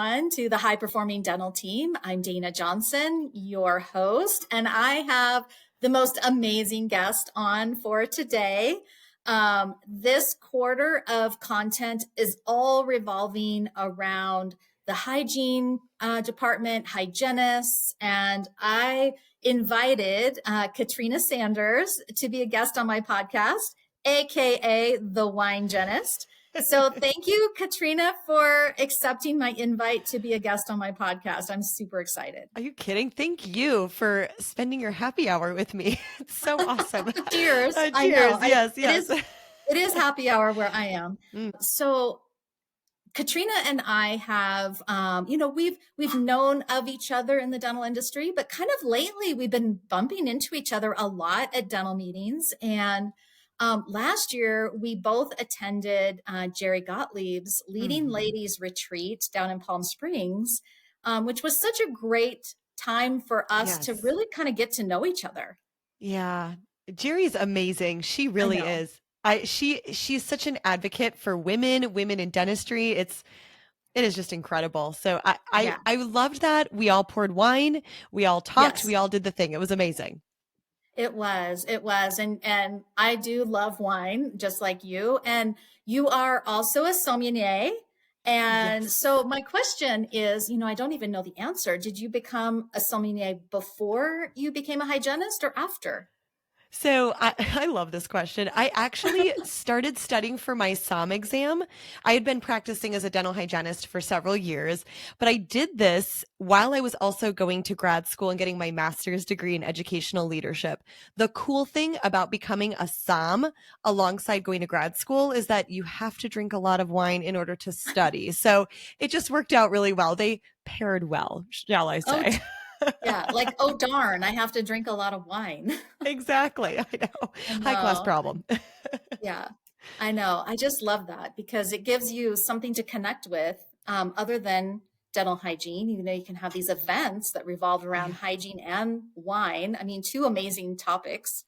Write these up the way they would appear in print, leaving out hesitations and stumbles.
everyone, to the High Performing Dental Team. I'm Dayna Johnson, your host, and I have the most amazing guest on for today. This quarter of content is all revolving around the hygiene department, hygienists, and I invited Katrina Sanders to be a guest on my podcast, aka the WINEgenist. So thank you, Katrina, for accepting my invite to be a guest on my podcast. I'm super excited. Are you kidding? Thank you for spending your happy hour with me. It's so awesome. Cheers. Cheers. I know. Yes. It is happy hour where I am. So Katrina and I have, we've known of each other in the dental industry, but kind of lately we've been bumping into each other a lot at dental meetings. And last year, we both attended Jerry Gottlieb's Leading Ladies Retreat down in Palm Springs, which was such a great time for us to really kind of get to know each other. Yeah. Jerry's amazing. She really is. She's such an advocate for women in dentistry. It is just incredible. So I loved that. We all poured wine. We all talked. Yes. We all did the thing. It was amazing. It was. And I do love wine just like you. And you are also a sommelier. And so my question is, I don't even know the answer. Did you become a sommelier before you became a hygienist or after? So I love this question. I actually started studying for my SOM exam. I had been practicing as a dental hygienist for several years, but I did this while I was also going to grad school and getting my master's degree in educational leadership. The cool thing about becoming a SOM alongside going to grad school is that you have to drink a lot of wine in order to study. So it just worked out really well. They paired well, shall I say. Yeah, like, oh, darn, I have to drink a lot of wine. Exactly. I know. High class problem. Yeah, I know. I just love that because it gives you something to connect with other than dental hygiene. You can have these events that revolve around hygiene and wine. I mean, two amazing topics.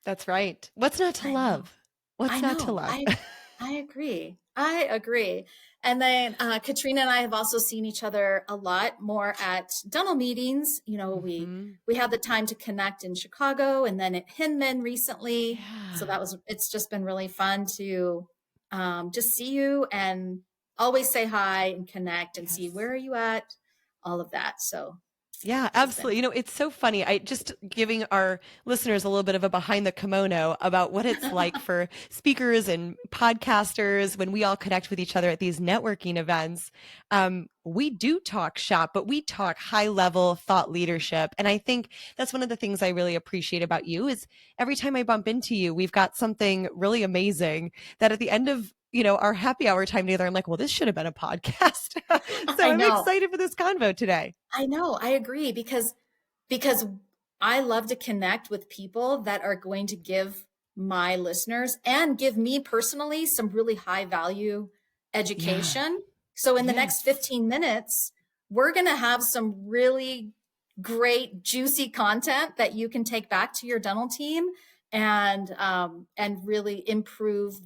That's right. What's not to love? What's not to love? I agree. And then Katrina and I have also seen each other a lot more at dental meetings. We had the time to connect in Chicago and then at Hinman recently. Yeah. So it's just been really fun to just see you and always say hi and connect and see where are you at, all of that. So yeah, absolutely. It's so funny. I just giving our listeners a little bit of a behind the kimono about what it's like for speakers and podcasters when we all connect with each other at these networking events. We do talk shop, but we talk high level thought leadership. And I think that's one of the things I really appreciate about you is every time I bump into you, we've got something really amazing that at the end of our happy hour time together, I'm like, well, this should have been a podcast. So I'm excited for this convo today. I know. I agree because I love to connect with people that are going to give my listeners and give me personally some really high value education. Yeah. So in the next 15 minutes, we're going to have some really great, juicy content that you can take back to your dental team and really improve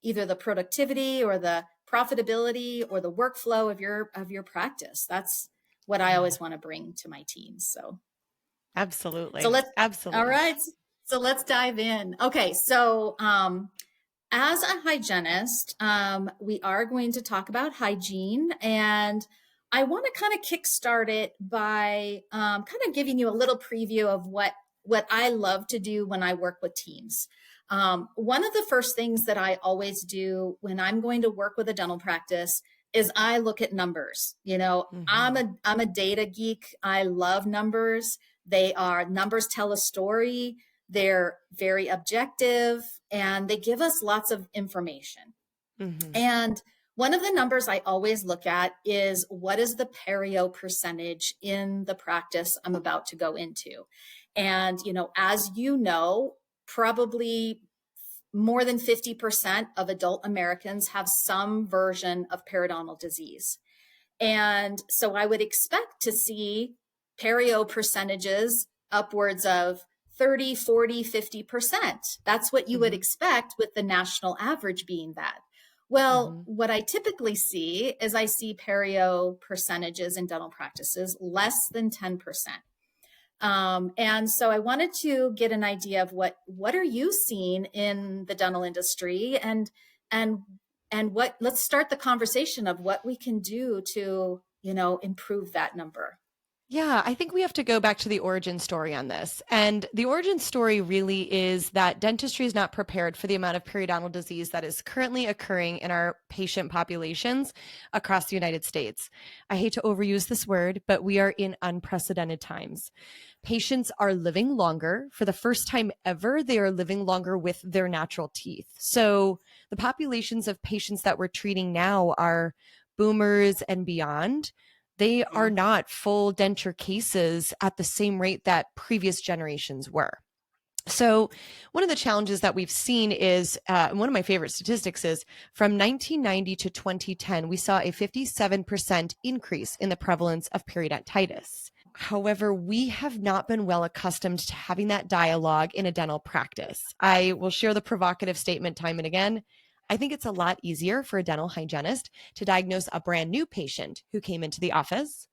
either the productivity or the profitability or the workflow of your practice. That's what I always want to bring to my teams. So absolutely. All right. So let's dive in. Okay. So, as a hygienist, we are going to talk about hygiene, and I want to kind of kickstart it by kind of giving you a little preview of what I love to do when I work with teams. One of the first things that I always do when I'm going to work with a dental practice is I look at numbers. I'm a data geek. I love numbers. Numbers tell a story. They're very objective and they give us lots of information. And one of the numbers I always look at is what is the Perio percentage in the practice I'm about to go into. And, as probably more than 50% of adult Americans have some version of periodontal disease. And so I would expect to see perio percentages upwards of 30, 40, 50%. That's what you would expect with the national average being that. Well, Mm-hmm. what I typically see is I see perio percentages in dental practices less than 10%. And so I wanted to get an idea of what are you seeing in the dental industry, and and what, let's start the conversation of what we can do to, improve that number. Yeah, I think we have to go back to the origin story on this. And the origin story really is that dentistry is not prepared for the amount of periodontal disease that is currently occurring in our patient populations across the United States. I hate to overuse this word, but we are in unprecedented times. Patients are living longer. For the first time ever, they are living longer with their natural teeth. So the populations of patients that we're treating now are boomers and beyond. They are Mhm. not full denture cases at the same rate that previous generations were. So, one of the challenges that we've seen is, one of my favorite statistics is from 1990 to 2010, we saw a 57% increase in the prevalence of periodontitis. However, we have not been well accustomed to having that dialogue in a dental practice. I will share the provocative statement time and again. I think it's a lot easier for a dental hygienist to diagnose a brand new patient who came into the office,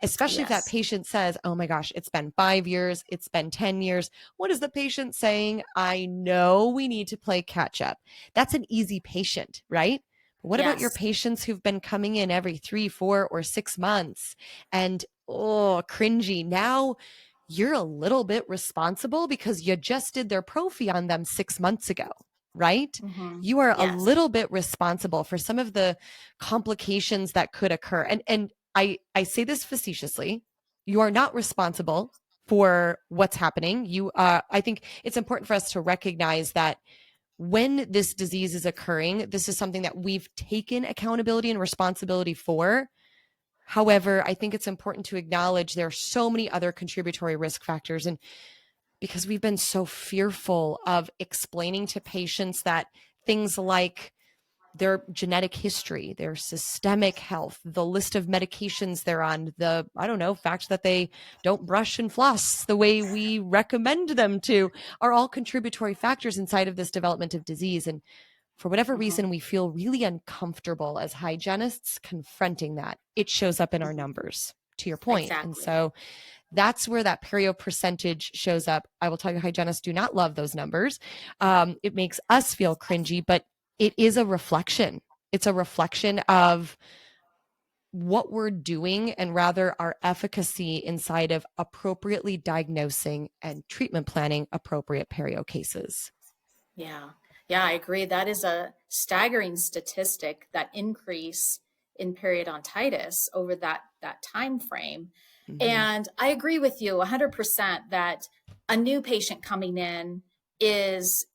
especially if that Yes. patient says, oh my gosh, it's been 5 years, it's been 10 years. What is the patient saying? I know we need to play catch up. That's an easy patient, right? But what about your Yes. patients who've been coming in every 3, 4, or 6 months and oh, cringy? Now you're a little bit responsible because you just did their prophy on them 6 months ago, right? Hmm. You are a Yes. little bit responsible for some of the complications that could occur. And I say this facetiously. You are not responsible for what's happening. I think it's important for us to recognize that when this disease is occurring, this is something that we've taken accountability and responsibility for. However, I think it's important to acknowledge there are so many other contributory risk factors. And because we've been so fearful of explaining to patients that things like their genetic history, their systemic health, the list of medications they're on, the, I don't know, fact that they don't brush and floss the way we recommend them to, are all contributory factors inside of this development of disease. And for whatever Hmm. reason, we feel really uncomfortable as hygienists confronting that. It shows up in our Hmm. numbers, to your point. And Exactly. so that's where that perio percentage shows up. I will tell you, hygienists do not love those numbers. It makes us feel cringy, but it is a reflection. It's a reflection of what we're doing and rather our efficacy inside of appropriately diagnosing and treatment planning appropriate perio cases. Yeah. Yeah, I agree. That is a staggering statistic, that increase in periodontitis over that time frame. Mm-hmm. And I agree with you 100% that a new patient coming in is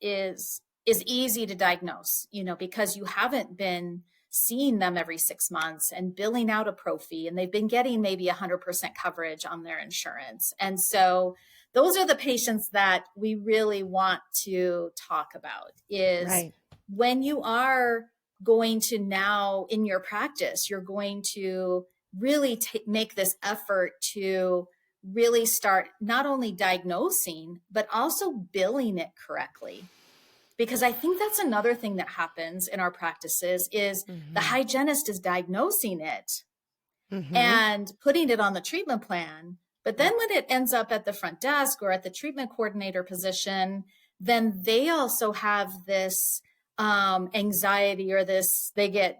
easy to diagnose, because you haven't been seeing them every 6 months and billing out a prophy, and they've been getting maybe 100% coverage on their insurance. And so those are the patients that we really want to talk about, is Right. when you are going to, now in your practice, you're going to really make this effort to really start not only diagnosing, but also billing it correctly. Because I think that's another thing that happens in our practices is the Mm-hmm. hygienist is diagnosing it Mm-hmm. and putting it on the treatment plan. But then when it ends up at the front desk or at the treatment coordinator position, then they also have this anxiety, or this, they get,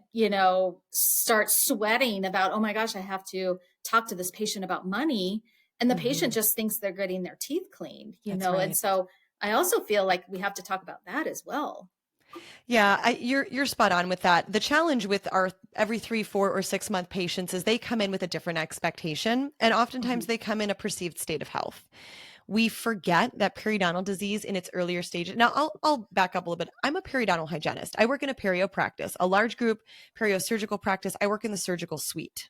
start sweating about, oh my gosh, I have to talk to this patient about money. And the Mm-hmm. patient just thinks they're getting their teeth cleaned, That's and right. so I also feel like we have to talk about that as well. Yeah, you're spot on with that. The challenge with our every 3, 4, or 6 month patients is they come in with a different expectation, and oftentimes Mhm. they come in a perceived state of health. We forget that periodontal disease in its earlier stages. Now, I'll back up a little bit. I'm a periodontal hygienist. I work in a perio practice, a large group perio surgical practice. I work in the surgical suite.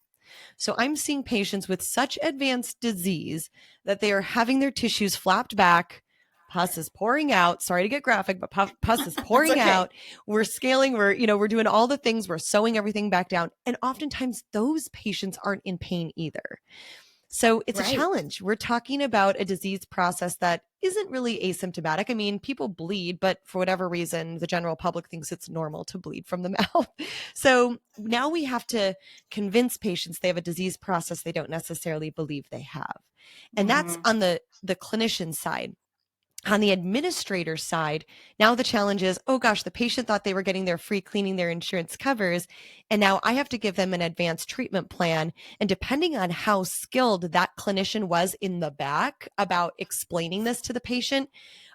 So I'm seeing patients with such advanced disease that they are having their tissues flapped back. Pus is pouring out. Sorry to get graphic, but pus is That's pouring okay. out. We're scaling. We're doing all the things. We're sewing everything back down. And oftentimes those patients aren't in pain either. So it's a Right. challenge. We're talking about a disease process that isn't really asymptomatic. I mean, people bleed, but for whatever reason, the general public thinks it's normal to bleed from the mouth. So now we have to convince patients they have a disease process they don't necessarily believe they have. And that's Mm-hmm. on the clinician side. On the administrator side, now the challenge is, oh gosh, the patient thought they were getting their free cleaning their insurance covers. And now I have to give them an advanced treatment plan. And depending on how skilled that clinician was in the back about explaining this to the patient,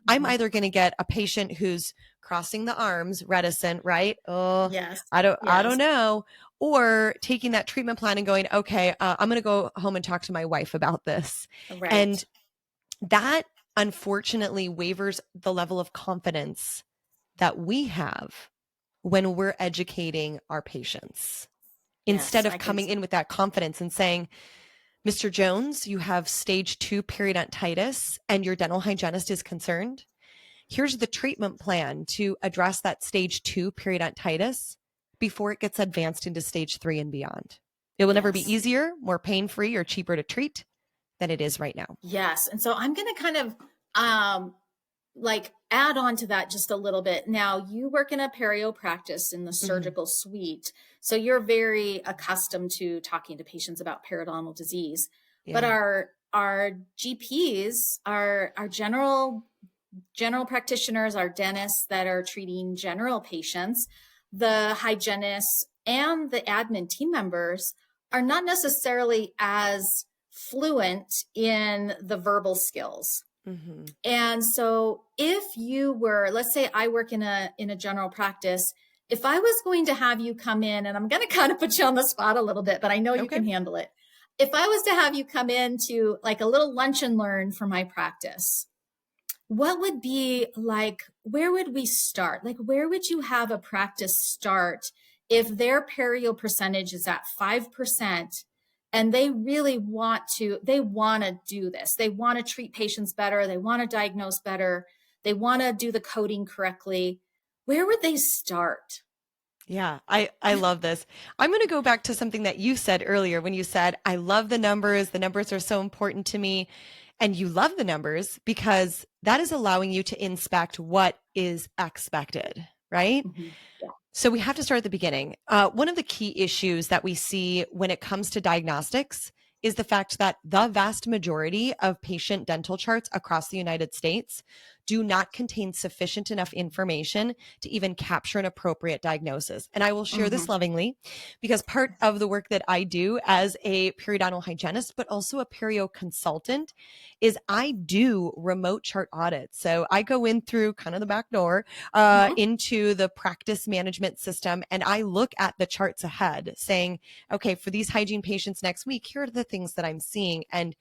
I'm Mm-hmm. either going to get a patient who's crossing the arms, reticent, right? Oh, Yes. I don't Yes. know. Or taking that treatment plan and going, okay, I'm going to go home and talk to my wife about this. Right. And that unfortunately wavers the level of confidence that we have when we're educating our patients. Instead Yes. of coming in with that confidence and saying, Mr. Jones, you have stage 2 periodontitis and your dental hygienist is concerned. Here's the treatment plan to address that stage 2 periodontitis before it gets advanced into stage 3 and beyond. It will never be Yes. easier, more pain-free, or cheaper to treat than it is right now. Yes. And so I'm going to kind of like add on to that just a little bit. Now, you work in a perio practice in the Mm-hmm. surgical suite, so you're very accustomed to talking to patients about periodontal disease. But Yeah. our GPs, our general practitioners, our dentists that are treating general patients, the hygienists and the admin team members are not necessarily as fluent in the verbal skills. Mm-hmm. And so if you were, let's say I work in a general practice, if I was going to have you come in, and I'm going to kind of put you on the spot a little bit, but I know you Okay. can handle it. If I was to have you come in to like a little lunch and learn for my practice, what would be like, where would we start? Like, where would you have a practice start if their perio percentage is at 5% and they really they want to do this? They want to treat patients better. They want to diagnose better. They want to do the coding correctly. Where would they start? Yeah, I love this. I'm going to go back to something that you said earlier when you said, I love the numbers. The numbers are so important to me. And you love the numbers because that is allowing you to inspect what is expected, right? Mhm. Yeah. So we have to start at the beginning. One of the key issues that we see when it comes to diagnostics is the fact that the vast majority of patient dental charts across the United States do not contain sufficient enough information to even capture an appropriate diagnosis. And I will share this Mhm. lovingly because part of the work that I do as a periodontal hygienist, but also a perio consultant, is I do remote chart audits. So I go in through kind of the back door Mhm. into the practice management system. And I look at the charts ahead saying, okay, for these hygiene patients next week, here are the things that I'm seeing. And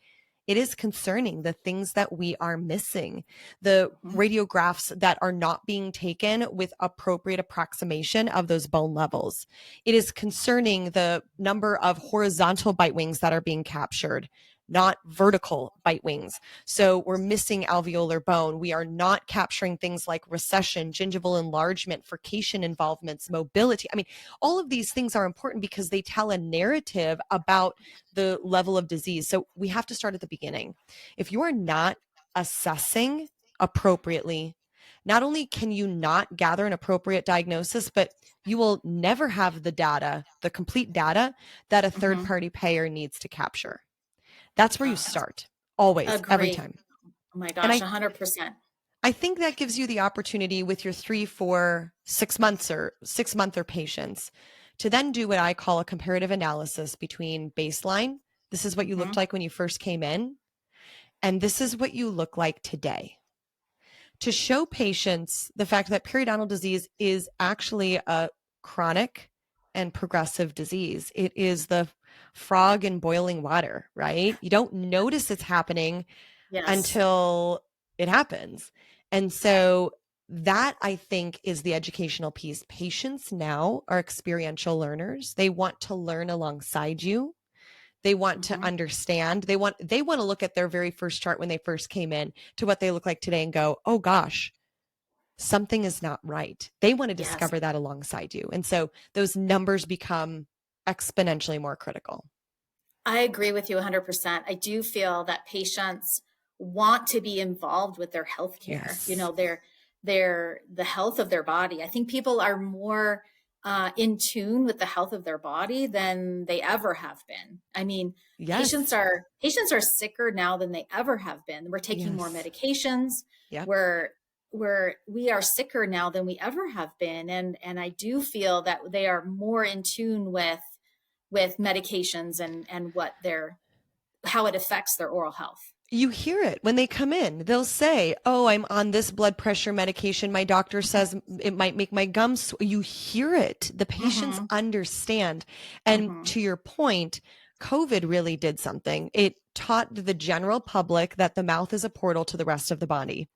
it is concerning the things that we are missing, the Mhm. radiographs that are not being taken with appropriate approximation of those bone levels. It is concerning the number of horizontal bite wings that are being captured, not vertical bite wings. So we're missing alveolar bone. We are not capturing things like recession, gingival enlargement, furcation involvements, mobility. I mean, all of these things are important because they tell a narrative about the level of disease. So we have to start at the beginning. If you are not assessing appropriately, not only can you not gather an appropriate diagnosis, but you will never have the data, the complete data that a third Mhm. party payer needs to capture. That's where you Oh, start, always, every agree. time. Oh my And gosh, 100%. I think that gives you the opportunity with your 3, 4, 6 months or 6-monther patients to then do what I call a comparative analysis between baseline. This is what you looked Mhm. like when you first came in, and this is what you look like today. To show patients the fact that periodontal disease is actually a chronic and progressive disease. It is the frog in boiling water, right? You don't notice it's happening Yes. until it happens. And so that I think is the educational piece. Patients now are experiential learners. They want to learn alongside you. They want to Mhm. understand. They want to look at their very first chart when they first came in to what they look like today and go, "Oh gosh, something is not right." They want to Yes. discover that alongside you. And so those numbers become exponentially more critical. I agree with you 100%. I do feel that patients want to be involved with their healthcare, Yes. the health of their body. I think people are more in tune with the health of their body than they ever have been. I mean, Yes. patients are sicker now than they ever have been. We're taking more Yes. medications. Yep. We are sicker now than we ever have been, and I do feel that they are more in tune with medications and how it affects their oral health. You hear it when they come in. They'll say, "Oh, I'm on this blood pressure medication. My doctor says it might make my gums." You hear it. The patients Mm-hmm. understand. And Mm-hmm. to your point, COVID really did something. It taught the general public that the mouth is a portal to the rest of the body.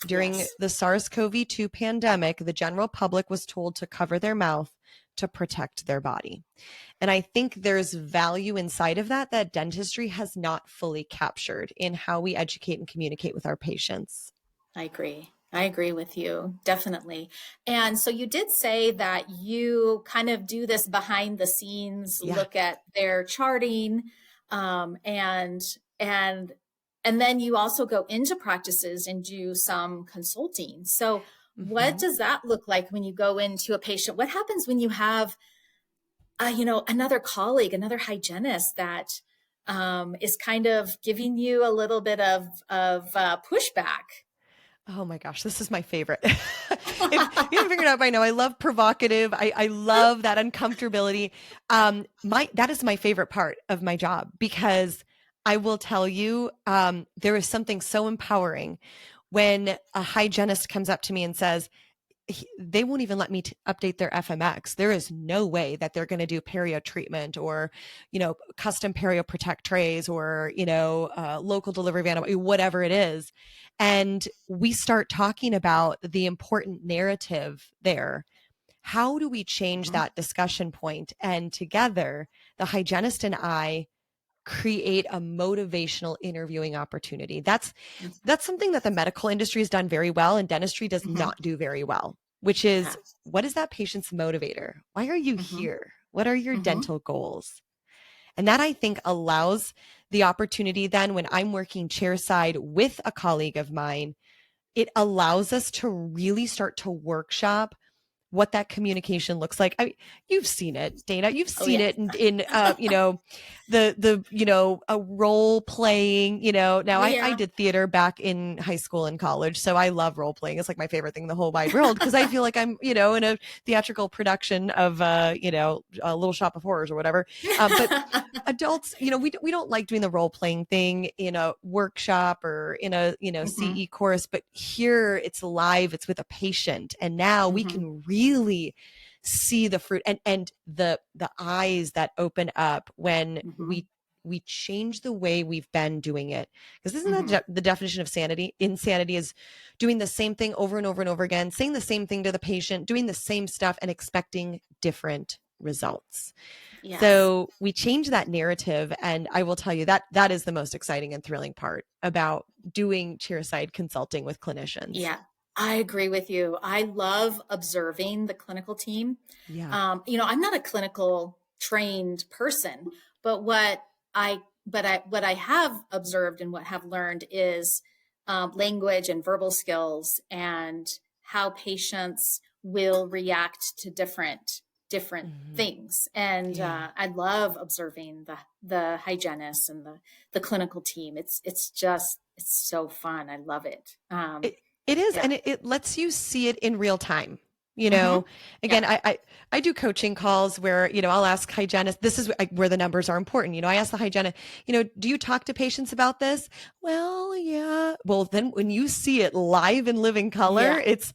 During Yes, the SARS-CoV-2 pandemic, the general public was told to cover their mouth to protect their body. And I think there's value inside of that that dentistry has not fully captured in how we educate and communicate with our patients. I agree. I agree with you, definitely. And so you did say that you kind of do this behind the scenes, Yeah. look at their charting, um, and and and then you also go into practices and do some consulting. So what Mm-hmm. does that look like when you go into a patient? What happens when you have another colleague, another hygienist that is kind of giving you a little bit of pushback? Oh my gosh, this is my favorite. If you haven't figured out by now, I love provocative. I love that uncomfortability. That is my favorite part of my job because I will tell you, there is something so empowering when a hygienist comes up to me and says, they won't even let me update their FMX. There is no way that they're going to do perio treatment or, custom perio protect trays or, local delivery van, whatever it is. And we start talking about the important narrative there. How do we change Mhm. that discussion point? And together, the hygienist and I create a motivational interviewing opportunity. That's something that the medical industry has done very well and dentistry does Mhm. not do very well, which is, Yes. what is that patient's motivator? Why are you Mhm. here? What are your Mhm. dental goals? And that I think allows the opportunity then when I'm working chairside with a colleague of mine, it allows us to really start to workshop what that communication looks like. You've seen it, Dayna. You've Oh, seen yes. it in a role playing. Now I Yeah. did theater back in high school and college, so I love role playing. It's like my favorite thing in the whole wide world because I feel like I'm in a theatrical production of a Little Shop of Horrors or whatever. But adults, we don't like doing the role playing thing in a workshop or in a Mhm. CE course, but here it's live, it's with a patient, and now we Mhm. can really see the fruit and the eyes that open up when Mhm. we change the way we've been doing it. Because isn't that Mhm. the definition of sanity? Insanity is doing the same thing over and over and over again, saying the same thing to the patient, doing the same stuff and expecting different results. Yes. So we change that narrative. And I will tell you that that is the most exciting and thrilling part about doing chairside consulting with clinicians. Yeah, I agree with you. I love observing the clinical team. Yeah. I'm not a clinical trained person, but what I have observed and what have learned is language and verbal skills and how patients will react to different Mhm. things. And Yeah. I love observing the hygienists and the clinical team. It's so fun. I love it. It is, Yeah. and it lets you see it in real time. Hmm. Yeah. Again, I do coaching calls where, I'll ask hygienists, this is where the numbers are important. I ask the hygienist, do you talk to patients about this? Well, yeah. Well, then when you see it live in living color, Yeah. it's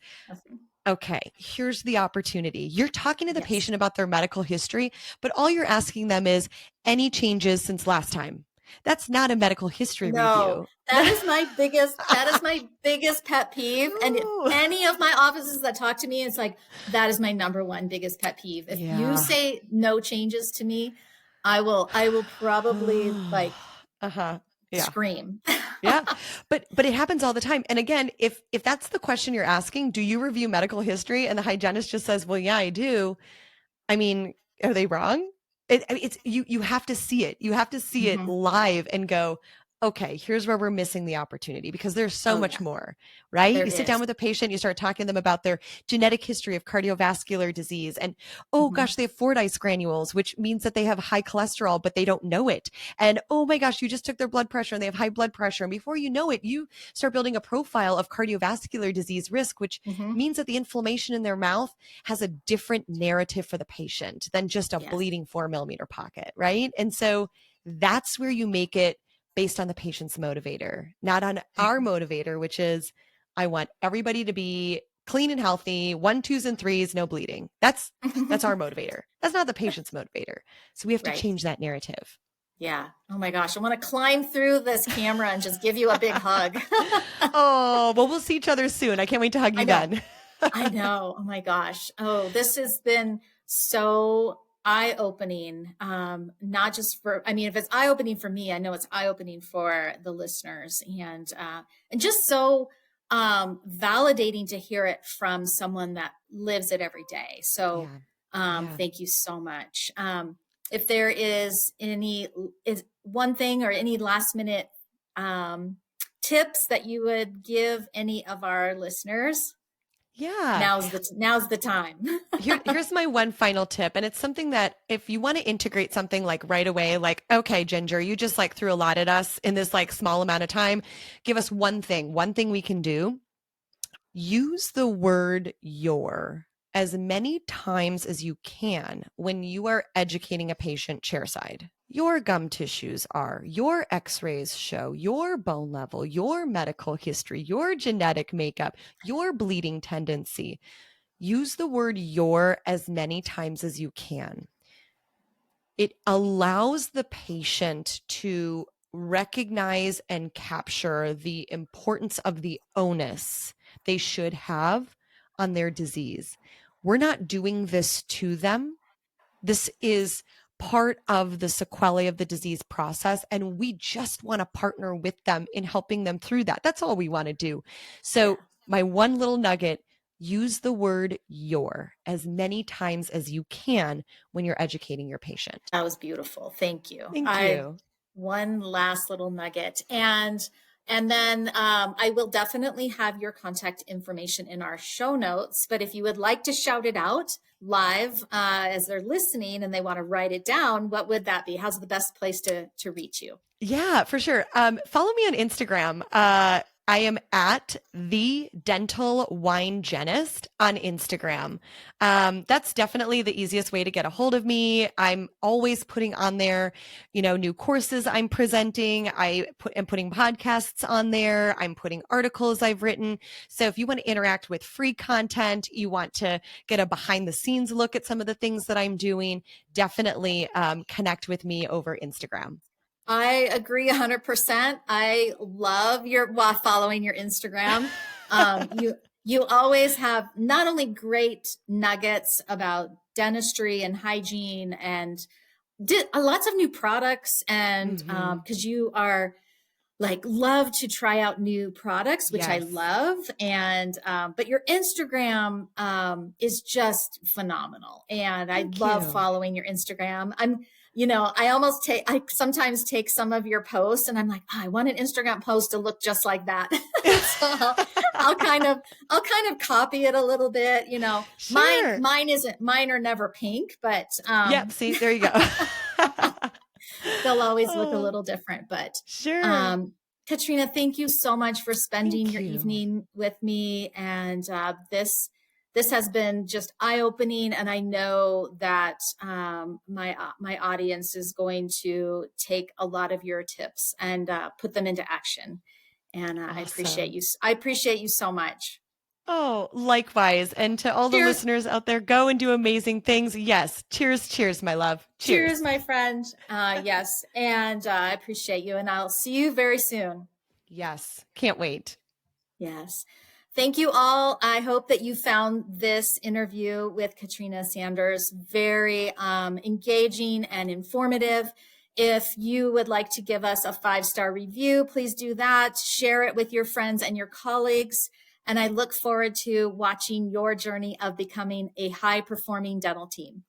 okay. Here's the opportunity. You're talking to the Yes. patient about their medical history, but all you're asking them is any changes since last time. That's not a medical history No, review. that is my biggest pet peeve. And Ooh. any of my offices that talk to me, it's like, that is my number one biggest pet peeve. If you Yeah. say no changes to me, I will probably like Uh-huh. Yeah. scream. Yeah. But it happens all the time. And again, if that's the question you're asking, do you review medical history? And the hygienist just says, "Well, yeah, I do." I mean, are they wrong? It's you have to see it. You have to see it live and go, okay, here's where we're missing the opportunity, because there's so Oh much yeah, more, right? there You sit down is. with a patient, you start talking to them about their genetic history of cardiovascular disease. And oh Mhm. gosh, they have Fordyce granules, which means that they have high cholesterol, but they don't know it. And oh my gosh, you just took their blood pressure and they have high blood pressure. And before you know it, you start building a profile of cardiovascular disease risk, which Mhm. means that the inflammation in their mouth has a different narrative for the patient than just a Yes. bleeding 4 millimeter pocket, right? And so that's where you make it based on the patient's motivator, not on our motivator, which is I want everybody to be clean and healthy, 1, 2s, and 3s, no bleeding. That's our motivator. That's not the patient's motivator. So we have to Right. change that narrative. Yeah. Oh my gosh. I want to climb through this camera and just give you a big hug. Oh, well, we'll see each other soon. I can't wait to hug I you know. then. I know. Oh my gosh. Oh, this has been so eye-opening. Not just for, I mean, if it's eye-opening for me, I know it's eye-opening for the listeners, and just so validating to hear it from someone that lives it every day. So Yeah. Yeah. thank you so much. If there is one thing or any last minute um, tips that you would give any of our listeners, Yeah. now's the time. Here's my one final tip. And it's something that if you want to integrate something like right away, like, okay, Ginger, you just like threw a lot at us in this like small amount of time. Give us one thing we can do. Use the word your as many times as you can when you are educating a patient chairside. Your gum tissues are, your x-rays show, your bone level, your medical history, your genetic makeup, your bleeding tendency. Use the word your as many times as you can. It allows the patient to recognize and capture the importance of the onus they should have on their disease. We're not doing this to them. This is part of the sequelae of the disease process, and we just want to partner with them in helping them through that. That's all we want to do. Yeah, So my one little nugget, use the word your as many times as you can when you're educating your patient. that was beautiful. Thank you. Thank I you. one last little nugget, and then I will definitely have your contact information in our show notes. But if you would like to shout it out live as they're listening and they want to write it down, what would that be? How's the best place to reach you? Yeah, for sure. Follow me on Instagram. I am at the Dental WINEgenist on Instagram. That's definitely the easiest way to get a hold of me. I'm always putting on there, new courses I'm presenting. I'm putting podcasts on there. I'm putting articles I've written. So if you want to interact with free content, you want to get a behind the scenes look at some of the things that I'm doing, definitely connect with me over Instagram. I agree 100%. I love following your Instagram. You always have not only great nuggets about dentistry and hygiene and lots of new products, and Mm-hmm. because you are like love to try out new products, which I Yes. love. And but your Instagram is just phenomenal, and I Thank love you. following your Instagram. I sometimes take some of your posts and I'm like, oh, I want an Instagram post to look just like that. So I'll kind of copy it a little bit. Mine Sure. mine are never pink, but Yep. See, there you go. they'll always look a Oh, little different. But sure. Katrina, thank you so much for spending Thank your you. evening with me. And this has been just eye-opening, and I know that my audience is going to take a lot of your tips and put them into action. And I appreciate Awesome. you. I appreciate you so much. Oh, likewise. And to all the Cheers. listeners out there, go and do amazing things. Yes. Cheers. Cheers, my love. Cheers. Cheers, my friend. Yes. And I appreciate you. And I'll see you very soon. Yes. Can't wait. Yes. Thank you all. I hope that you found this interview with Katrina Sanders very engaging and informative. If you would like to give us a 5-star review, please do that. Share it with your friends and your colleagues. And I look forward to watching your journey of becoming a high-performing dental team.